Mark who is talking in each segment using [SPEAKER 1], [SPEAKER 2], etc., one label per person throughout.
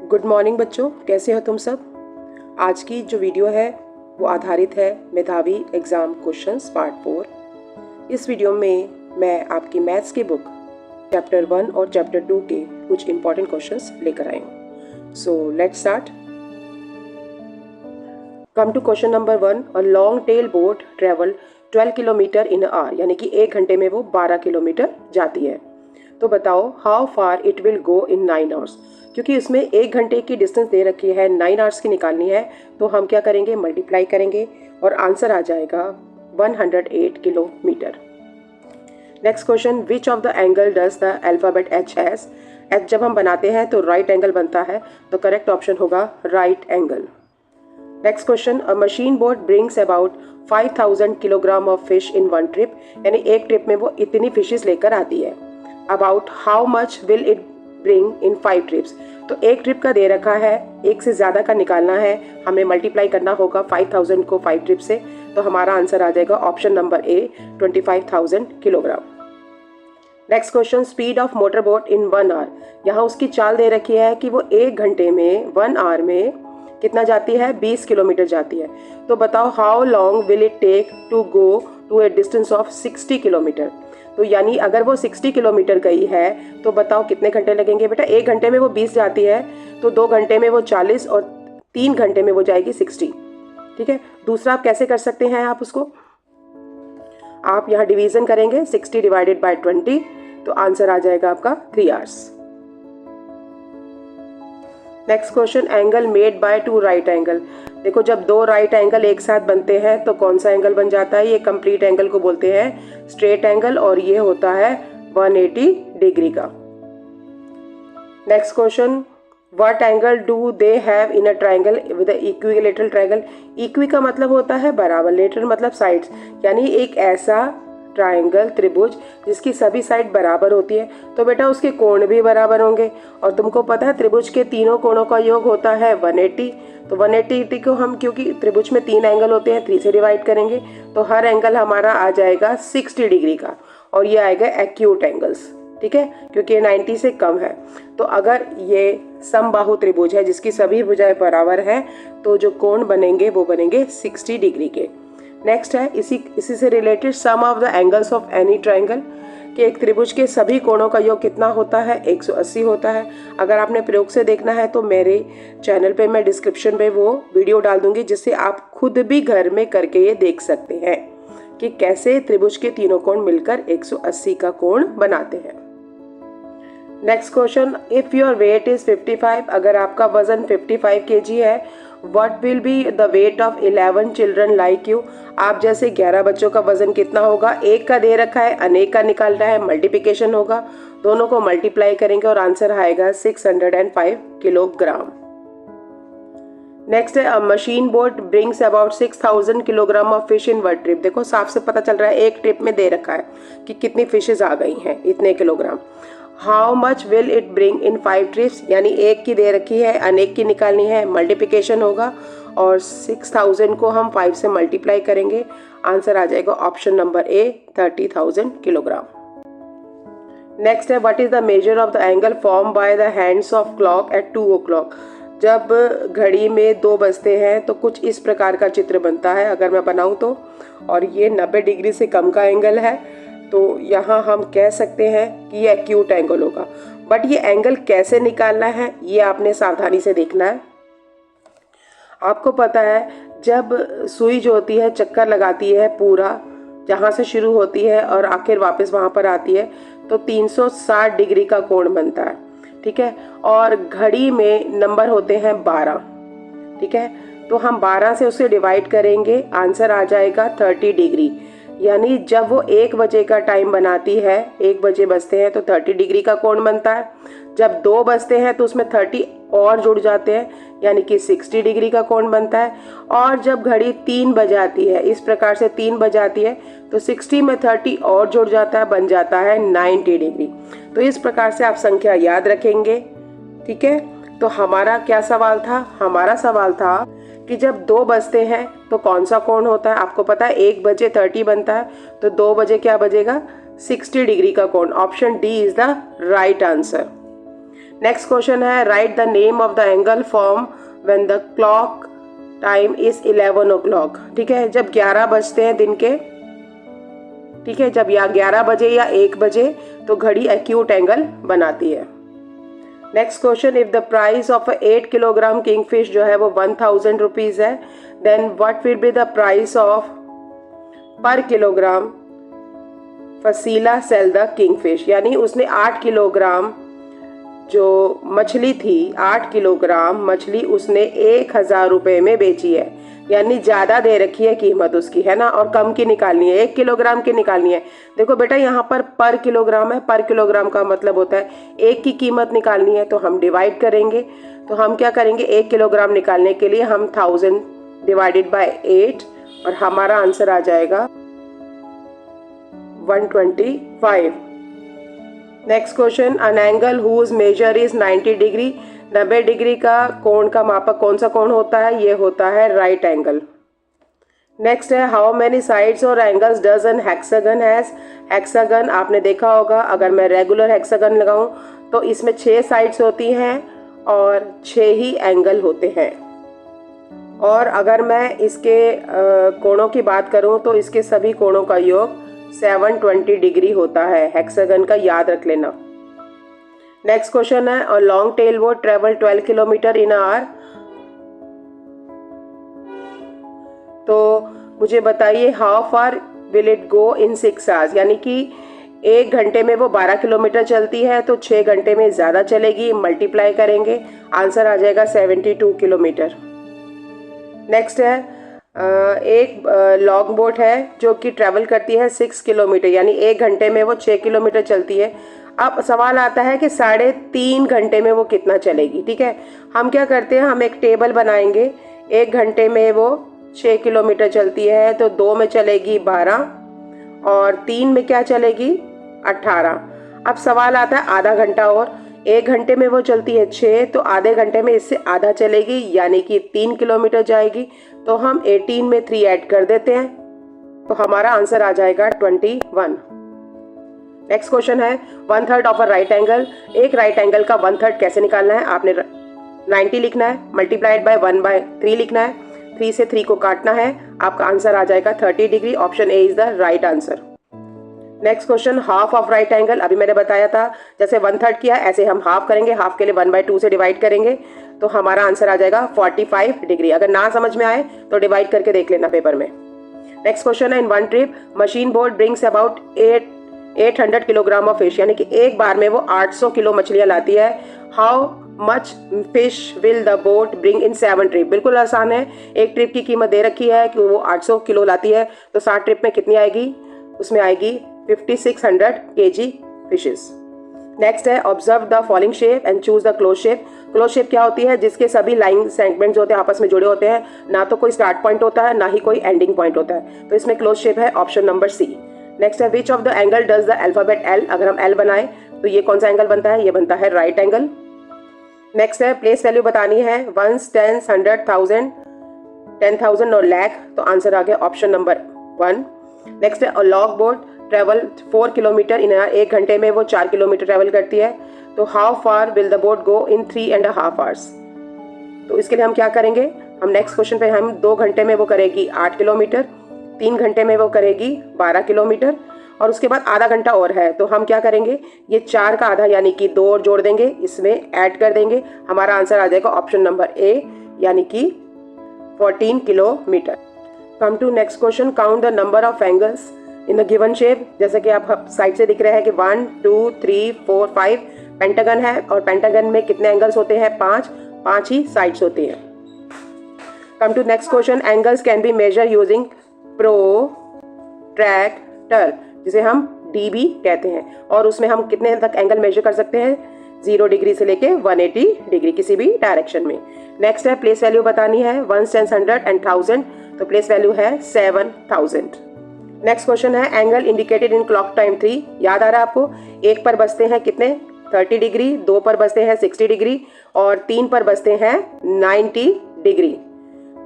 [SPEAKER 1] Good morning बच्चों, कैसे हो तुम सब। आज की जो वीडियो है वो आधारित है मेधावी एग्ज़ाम क्वेश्चंस पार्ट 4। इस वीडियो में मैं आपकी मैथ्स की बुक चैप्टर 1 और चैप्टर 2 के कुछ इंपॉर्टेंट क्वेश्चंस लेकर आई हूँ। So let's start. Come to question number 1। A long tail boat travel 12 kilometre in hour, यानी कि 1 घंटे में वो 12 किलोमीटर जाती है। तो बताओ how far it will go in 9 hours. क्योंकि इसमें 1 घंटे की डिस्टेंस दे रखी है, 9 आवर्स की निकालनी है, तो हम क्या करेंगे, मल्टीप्लाई करेंगे और आंसर आ जाएगा 108 kilometre. Next question, which of the angle does the alphabet H has. H जब हम बनाते हैं तो राइट एंगल बनता है, तो करेक्ट ऑप्शन होगा right angle. Next question, a machine boat brings about 5000 kilogram of fish in one trip, यानी एक ट्रिप में वो इतनी फिशेस लेकर आती है। About how much will it bring in 5 trips. तो एक ट्रिप का दे रखा है, एक से ज़्यादा का निकालना है, हमें मल्टीप्लाई करना होगा 5000 को 5 ट्रिप से, तो हमारा आंसर आ जाएगा option number A 25,000 kilogram. Next question, speed of motor boat in 1 hour. यहाँ उसकी चाल दे रखी है कि वो 1 घंटे में 1 आवर में कितना जाती है, 20 किलोमीटर जाती है। तो बताओ how long will it take to go to a distance of 60 kilometre. तो यानी अगर वो 60 किलोमीटर गई है तो बताओ कितने घंटे लगेंगे। बेटा 1 घंटे में वो 20 जाती है, तो 2 घंटे में वो 40 और 3 घंटे में वो जाएगी 60। ठीक है, दूसरा आप कैसे कर सकते हैं, आप उसको आप यहाँ डिवीजन करेंगे 60 डिवाइडेड बाय 20, तो आंसर आ जाएगा आपका 3 hours. Next question, angle made by 2 right angle. देखो जब 2 राइट एंगल एक साथ बनते हैं तो कौन सा एंगल बन जाता है, ये कंप्लीट एंगल को बोलते हैं स्ट्रेट एंगल, और ये होता है 180 डिग्री का। Next question, what angle do they have in a triangle with equilateral triangle. Equi का मतलब होता है बराबर, लेटरल मतलब साइड्स, यानी एक ऐसा ट्राइंगल त्रिभुज जिसकी सभी साइड बराबर होती है, तो बेटा उसके कोण भी बराबर होंगे। और तुमको पता है त्रिभुज के तीनों कोणों का योग होता है 180, तो 180 को हम, क्योंकि त्रिभुज में 3 एंगल होते हैं, 3 से डिवाइड करेंगे, तो हर एंगल हमारा आ जाएगा 60 डिग्री का, और ये आएगा एक्यूट एंगल्स। ठीक है, क्योंकि ये 90 से कम है। तो अगर ये समबाहु त्रिभुज है जिसकी सभी भुजाएं बराबर हैं, तो जो कोण बनेंगे वो बनेंगे 60 डिग्री के। नेक्स्ट है इसी से related, sum of the angles of any triangle, कि एक त्रिभुज के सभी कोणों का योग कितना होता है, 180 होता है। अगर आपने प्रयोग से देखना है तो मेरे चैनल पे मैं डिस्क्रिप्शन पे वो वीडियो डाल दूंगी, जिससे आप खुद भी घर में करके ये देख सकते हैं कि कैसे त्रिभुज के तीनों कोण मिलकर 180 का कोण बनाते हैं। Next question, if your weight is 55, अगर आपका वजन 55 kg है, what will be the weight of 11 children like you. आप जैसे 11 बच्चों का वजन कितना होगा, एक का दे रखा है, अनेक का निकालना है, मल्टीप्लिकेशन होगा, दोनों को मल्टीप्लाई करेंगे और आंसर आएगा 605 किलोग्राम। नेक्स्ट है, अ machine boat brings about 6000 kilogram of fish in one trip. देखो साफ से पता चल रहा है, एक ट्रिप में दे रखा है कि कितनी फिशेज आ गई हैं, इतने kilogram. How much will it bring in 5 trips, यानी एक की दे रखी है, अनेक की निकालनी है, मल्टीप्लिकेशन होगा, और 6000 को हम 5 से मल्टीप्लाई करेंगे, आंसर आ जाएगा option number A 30,000 kilogram. Next है, what is the measure of the angle form by the hands of clock at 2 o'clock। जब घड़ी में 2 बजते हैं तो कुछ इस प्रकार का चित्र बनता है, अगर मैं बनाऊं तो, और ये 90 डिग्री से कम का एंगल है, तो यहाँ हम कह सकते हैं कि ये एक्यूट एंगल होगा। बट ये एंगल कैसे निकालना है ये आपने सावधानी से देखना है। आपको पता है जब सुई जो होती है चक्कर लगाती है पूरा, जहाँ से शुरू होती है और आखिर वापस वहाँ पर आती है, तो 360 डिग्री का कोण बनता है। ठीक है, और घड़ी में नंबर होते हैं 12। ठीक है, तो हम 12 से उसे डिवाइड करेंगे, आंसर आ जाएगा 30 डिग्री। यानी जब वो 1 बजे का टाइम बनाती है, 1 बजे बजते हैं तो 30 डिग्री का कोण बनता है। जब 2 बजते हैं तो उसमें 30 और जुड़ जाते हैं, यानी कि 60 डिग्री का कोण बनता है। और जब घड़ी 3 बजाती है, इस प्रकार से 3 बजाती है, तो 60 में 30 और जुड़ जाता है, बन जाता है 90 डिग्री। तो इस प्रकार से आप संख्या याद रखेंगे। ठीक है, तो हमारा क्या सवाल था, हमारा सवाल था कि जब 2 बजते हैं तो कौन सा कोण होता है। आपको पता है 1 बजे 30 बनता है, तो 2 बजे क्या बजेगा, 60 डिग्री का कोण। Option D is the right answer. Next question है write the name of the angle form when the clock time is 11 o'clock। ठीक है, जब 11 बजते हैं दिन के, ठीक है, जब या 11 बजे या 1 बजे तो घड़ी एक्यूट एंगल बनाती है। Next question, if the price of 8 kilogram kingfish जो है वो 1000 रुपीज है, then what will be the price of per kilogram फसीला सेल द किंगफिश। यानी उसने 8 किलोग्राम जो मछली थी, 8 किलोग्राम मछली उसने 1000 रुपये में बेची है। यानी ज़्यादा दे रखी है कीमत उसकी, है ना, और कम की निकालनी है, 1 किलोग्राम की निकालनी है। देखो बेटा यहाँ पर किलोग्राम है, पर किलोग्राम का मतलब होता है एक की कीमत निकालनी है, तो हम डिवाइड करेंगे। तो हम क्या करेंगे, 1 किलोग्राम निकालने के लिए हम 1000 डिवाइडेड बाय 8 और हमारा आंसर आ जाएगा 125। Next question, an angle whose measure is 90 degree. 90 degree का कोण का मापक कौन सा कोण होता है, ये होता है राइट एंगल। नेक्स्ट है हाउ मेनी साइड्स और angles does N hexagon has. Hexagon आपने देखा होगा, अगर मैं रेगुलर हेक्सागन लगाऊं तो इसमें 6 साइड्स होती हैं और 6 ही एंगल होते हैं। और अगर मैं इसके कोणों की बात करूं तो इसके सभी कोणों का योग 720 डिग्री होता है। हेक्सागन का याद रख लेना। नेक्स्ट क्वेश्चन है a long tail boat travel 12 kilometre in hour. तो मुझे बताइए how far will it go in 6 hours. यानी कि 1 घंटे में वो 12 किलोमीटर चलती है, तो 6 घंटे में ज़्यादा चलेगी, मल्टीप्लाई करेंगे, आंसर आ जाएगा 72 किलोमीटर। नेक्स्ट है एक लॉन्ग बोट है जो कि ट्रैवल करती है 6 किलोमीटर, यानी 1 घंटे में वो 6 किलोमीटर चलती है। अब सवाल आता है कि 3.5 घंटे में वो कितना चलेगी। ठीक है, हम क्या करते हैं, हम एक टेबल बनाएंगे। 1 घंटे में वो 6 किलोमीटर चलती है, तो 2 में चलेगी 12 और 3 में क्या चलेगी 18। अब सवाल आता है आधा घंटा और, 1 घंटे में वो चलती है 6, तो आधे घंटे में इससे आधा चलेगी, यानी कि 3 किलोमीटर जाएगी। तो हम 18 में 3 ऐड कर देते हैं, तो हमारा आंसर आ जाएगा 21। नेक्स्ट क्वेश्चन है 1/3 ऑफ अ राइट एंगल। एक राइट एंगल का 1/3 कैसे निकालना है, आपने 90 लिखना है, मल्टीप्लाइड बाय 1/3 लिखना है, 3 से 3 को काटना है, आपका आंसर आ जाएगा 30 degree. Option A is the right answer. Next question, half of right angle. अभी मैंने बताया था जैसे 1/3 किया ऐसे हम हाफ करेंगे, हाफ के लिए 1/2 से डिवाइड करेंगे, तो हमारा आंसर आ जाएगा 45 डिग्री। अगर ना समझ में आए तो डिवाइड करके देख लेना पेपर में। नेक्स्ट क्वेश्चन है in one trip machine boat brings about 800 kilogram of fish. यानी कि एक बार में वो 800 किलो मछलियाँ लाती है। How much fish will the boat bring in 7 trip. बिल्कुल आसान है, एक ट्रिप की कीमत दे रखी है कि वो 800 किलो लाती है, तो 7 ट्रिप में कितनी आएगी, उसमें आएगी 5600 kg फिशेस। नेक्स्ट है observe the following shape and choose the close shape. Close shape क्या होती है, जिसके सभी लाइन सेगमेंट्स होते हैं आपस में जुड़े होते हैं, ना तो कोई स्टार्ट पॉइंट होता है ना ही कोई एंडिंग पॉइंट होता है, तो इसमें क्लोज शेप है ऑप्शन नंबर सी। नेक्स्ट है which of the angle does the alphabet L. अगर हम एल बनाए तो ये कौन सा एंगल बनता है, ये बनता है राइट एंगल। नेक्स्ट है प्लेस वैल्यू बतानी है, 1, 10, 100, 1000, 10,000 और लाख, तो आंसर आ गया ऑप्शन नंबर 1। नेक्स्ट है लॉन्ग बोट ट्रेवल 4 किलोमीटर इन 1 घंटे में वो 4 किलोमीटर ट्रेवल करती है, तो how far will the boat go in 3.5 hours. तो इसके लिए हम क्या करेंगे, हम नेक्स्ट क्वेश्चन पे हम 2 घंटे में वो करेगी 8 किलोमीटर, 3 घंटे में वो करेगी 12 किलोमीटर और उसके बाद आधा घंटा और है, तो हम क्या करेंगे, ये 4 का आधा यानी कि 2 और जोड़ देंगे, इसमें ऐड कर देंगे, हमारा आंसर आ जाएगा ऑप्शन नंबर ए यानी कि 14 kilometre. Come to next question, count the number of angles in the given shape. जैसे कि आप साइड से दिख रहे हैं कि 1, 2, 3, 4, 5 पेंटागन है और पेंटागन में कितने एंगल्स होते हैं, 5 ही साइड्स होती हैं। Come to next question, angles can be measure using protractor, जिसे हम डीबी कहते हैं, और उसमें हम कितने तक एंगल मेजर कर सकते हैं, 0 डिग्री से लेके 180 डिग्री किसी भी डायरेक्शन में। नेक्स्ट है प्लेस वैल्यू बतानी है, 1, 10, 100 एंड 1000, तो प्लेस वैल्यू है 7000। नेक्स्ट क्वेश्चन है angle indicated in clock time 3। याद आ रहा है आपको, 1 पर बजते हैं कितने, 30 डिग्री, 2 पर बजते हैं 60 डिग्री और 3 पर बजते हैं 90 डिग्री,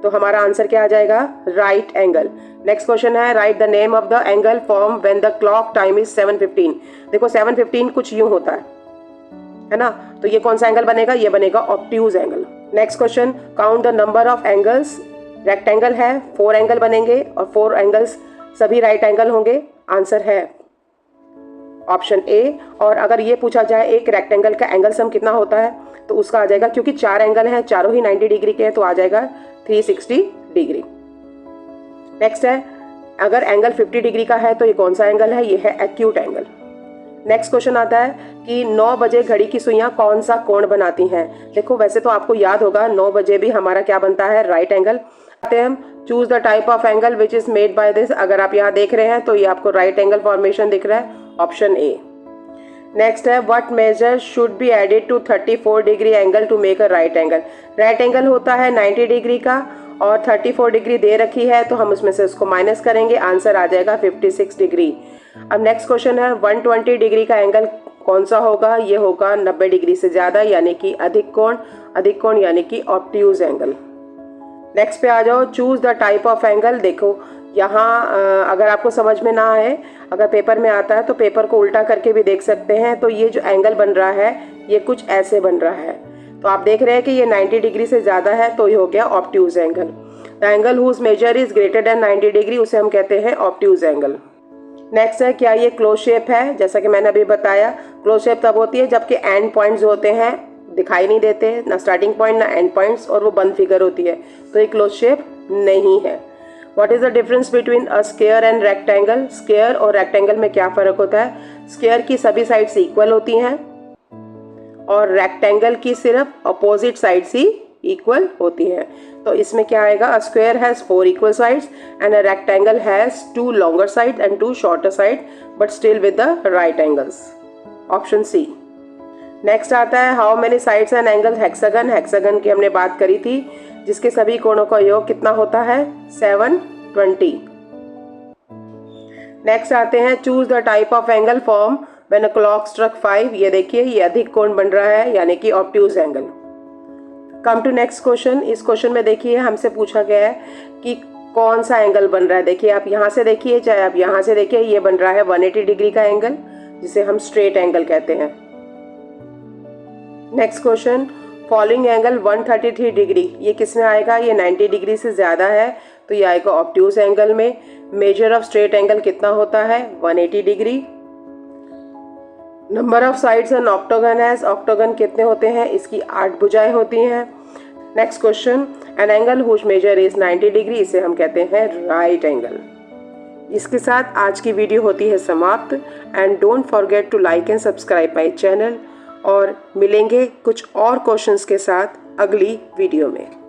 [SPEAKER 1] तो हमारा आंसर क्या आ जाएगा, राइट एंगल। नेक्स्ट क्वेश्चन है write the name of the angle form when the clock time is 7:15। देखो 7:15 कुछ यूं होता है, है ना। तो ये कौन सा एंगल बनेगा, ये बनेगा obtuse angle. Next question, count the number of angles. Rectangle है, 4 एंगल बनेंगे और 4 एंगल्स सभी राइट एंगल होंगे। आंसर है ऑप्शन ए। और अगर ये पूछा जाए एक रेक्टेंगल का एंगल सम कितना होता है तो उसका आ जाएगा, क्योंकि 4 एंगल हैं, चारों ही 90 डिग्री के हैं, तो आ जाएगा 360 डिग्री। नेक्स्ट है, अगर एंगल 50 डिग्री का है तो ये कौन सा एंगल है, ये है एक्यूट एंगल। नेक्स्ट क्वेश्चन आता है कि 9 बजे घड़ी की सुइयां कौन सा कोण बनाती हैं। देखो वैसे तो आपको याद होगा 9 बजे भी हमारा क्या बनता है, राइट एंगल। आते हैं हम, choose the type of angle which is made by this. अगर आप यहाँ देख रहे हैं तो ये आपको राइट एंगल फॉर्मेशन दिख रहा है, ऑप्शन ए। नेक्स्ट है, what measure should be added to 34 degree angle to make a right angle. Right angle होता है 90 डिग्री का और 34 डिग्री दे रखी है, तो हम उसमें से उसको माइनस करेंगे, आंसर आ जाएगा 56 डिग्री। अब नेक्स्ट क्वेश्चन है, 120 डिग्री का एंगल कौन सा होगा, ये होगा 90 डिग्री से ज़्यादा यानी कि अधिक कोण यानी कि ऑब्ट्यूज एंगल। नेक्स्ट पे आ जाओ, choose the type of angle. देखो यहाँ अगर आपको समझ में ना आए, अगर पेपर में आता है तो पेपर को उल्टा करके भी देख सकते हैं। तो ये जो एंगल बन रहा है ये कुछ ऐसे बन रहा है, तो आप देख रहे हैं कि ये 90 डिग्री से ज़्यादा है, तो ये हो गया obtuse angle. The angle whose measure is greater than 90 degree, उसे हम कहते हैं ऑब्ट्यूज एंगल। नेक्स्ट है, क्या ये क्लोज शेप है। जैसा कि मैंने अभी बताया, क्लोज शेप तब होती है जबकि एंड पॉइंट्स होते हैं दिखाई नहीं देते, ना स्टार्टिंग पॉइंट ना एंड पॉइंट्स, और वो बंद फिगर होती है, तो ये क्लोज शेप नहीं है। What is the difference between a square and rectangle. Square और रेक्टेंगल में क्या फर्क होता है, स्क्वायर की सभी साइड्स इक्वल होती हैं और रेक्टेंगल की सिर्फ अपोजिट साइड्स ही इक्वल होती हैं। तो इसमें क्या आएगा, a square has 4 equal sides and a rectangle has 2 longer side and 2 shorter side but still with the right angles, option C. Next आता है, how many sides and angles hexagon. Hexagon की हमने बात करी थी, जिसके सभी कोणों का योग कितना होता है, 720। नेक्स्ट आते हैं, choose the type of angle form when a clock struck 5। ये देखिए ये अधिक कोण बन रहा है यानी कि obtuse angle. Come to next question. इस क्वेश्चन में देखिए हमसे पूछा गया है कि कौन सा एंगल बन रहा है। देखिए आप यहाँ से देखिए चाहे आप यहाँ से देखिए, ये बन रहा है 180 डिग्री का एंगल, जिसे हम स्ट्रेट एंगल कहते हैं। Next question, following angle 133 degree, ये किस में आएगा, ये 90 डिग्री से ज़्यादा है, तो ये आएगा ऑब्ट्यूज एंगल में। मेजर ऑफ स्ट्रेट एंगल कितना होता है, 180 degree. Number of sides an octagon has, octagon कितने होते हैं, इसकी 8 भुजाएं होती हैं। Next question, an angle whose measure is 90 degree, इसे हम कहते हैं राइट एंगल। इसके साथ आज की वीडियो होती है समाप्त। And don't forget to like and subscribe my channel, और मिलेंगे कुछ और क्वेश्चंस के साथ अगली वीडियो में।